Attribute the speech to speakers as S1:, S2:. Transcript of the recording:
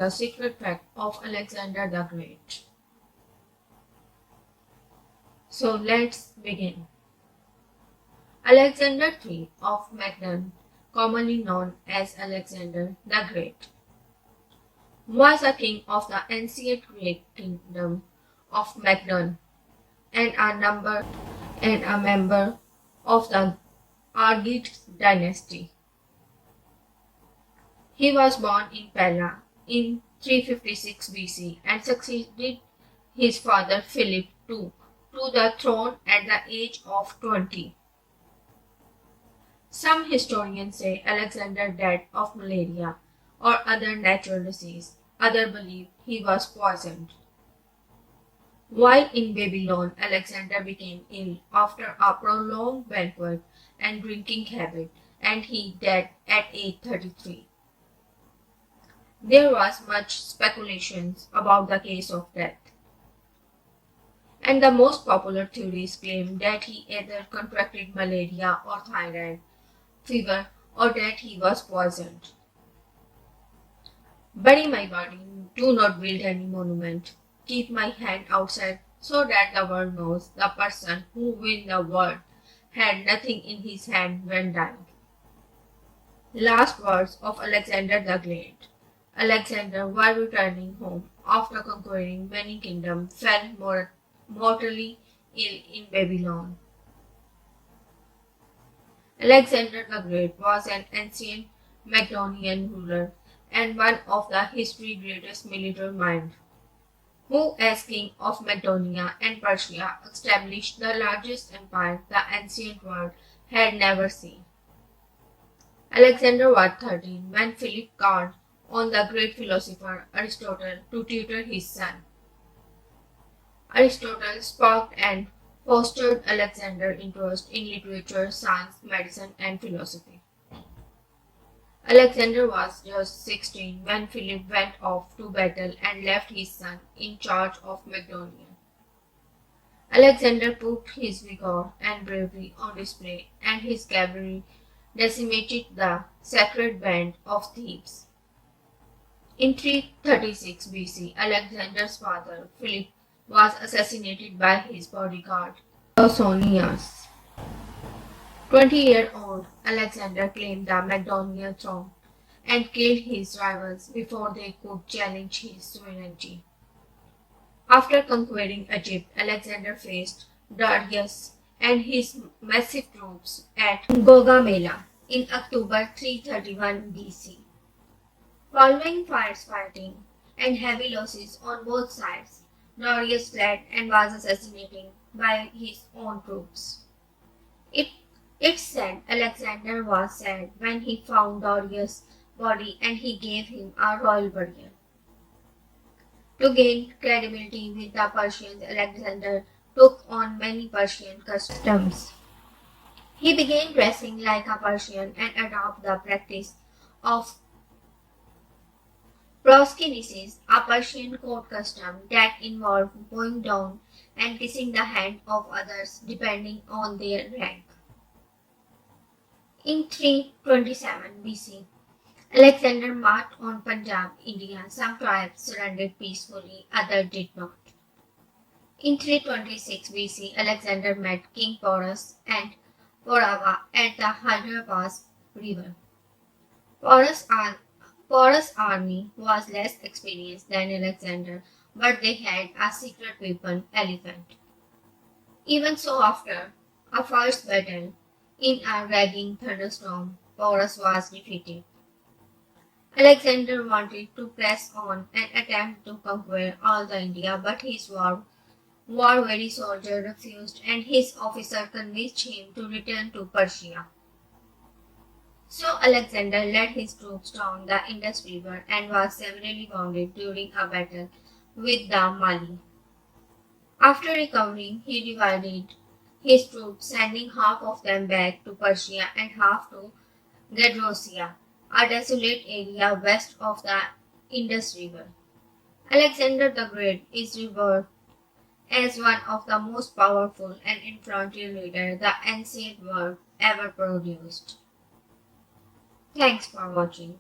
S1: the secret fact of Alexander the Great. So let's begin. Alexander III of Macedon, commonly known as Alexander the Great, was a king of the ancient Greek kingdom of Macedon and a member of the Argead dynasty. He was born in Pella in 356 BC and succeeded his father Philip II to the throne at the age of 20. Some historians say Alexander died of malaria or other natural disease. Others believe he was poisoned. While in Babylon, Alexander became ill after a prolonged banquet and drinking habit, and he died at age 33. There was much speculation about the cause of death, and the most popular theories claim that he either contracted malaria or thyroid fever or that he was poisoned. Bury my body, do not build any monument. Keep my hand outside so that the world knows the person who won the world had nothing in his hand when dying. Last words of Alexander the Great. Alexander, while returning home after conquering many kingdoms, fell mortally ill in Babylon. Alexander the Great was an ancient Macedonian ruler and one of the history's greatest military minds, who as king of Macedonia and Persia established the largest empire the ancient world had never seen. Alexander was 13 when Philip called on the great philosopher Aristotle to tutor his son. Aristotle sparked and fostered Alexander's interest in literature, science, medicine, and philosophy. Alexander was just 16 when Philip went off to battle and left his son in charge of Macedonia. Alexander put his vigor and bravery on display, and his cavalry decimated the sacred band of Thebes. In 336 BC, Alexander's father, Philip, was assassinated by his bodyguard, Pausanias. 20-year-old Alexander claimed the Macedonian throne and killed his rivals before they could challenge his sovereignty. After conquering Egypt, Alexander faced Darius and his massive troops at Gaugamela in October 331 BC. Following fierce fighting and heavy losses on both sides, Darius fled and was assassinated by his own troops. It said Alexander was sad when he found Darius' body and he gave him a royal burial. To gain credibility with the Persians, Alexander took on many Persian customs. He began dressing like a Persian and adopted the practice of proskinesis, a Persian court custom that involved bowing down and kissing the hand of others depending on their rank. In 327 BC, Alexander marched on Punjab, India. Some tribes surrendered peacefully, others did not. In 326 BC, Alexander met King Porus and Porava at the Hyderabad River. Porus' army was less experienced than Alexander, but they had a secret weapon, elephant. Even so, after a first battle, in a raging thunderstorm, Porus was defeated. Alexander wanted to press on and attempt to conquer all the India, but his war-weary soldier refused, and his officer convinced him to return to Persia. So Alexander led his troops down the Indus River and was severely wounded during a battle with the Mali. After recovering, he divided his troops, sending half of them back to Persia and half to Gadrosia, a desolate area west of the Indus River. Alexander the Great is revered as one of the most powerful and influential leaders the ancient world ever produced. Thanks for watching.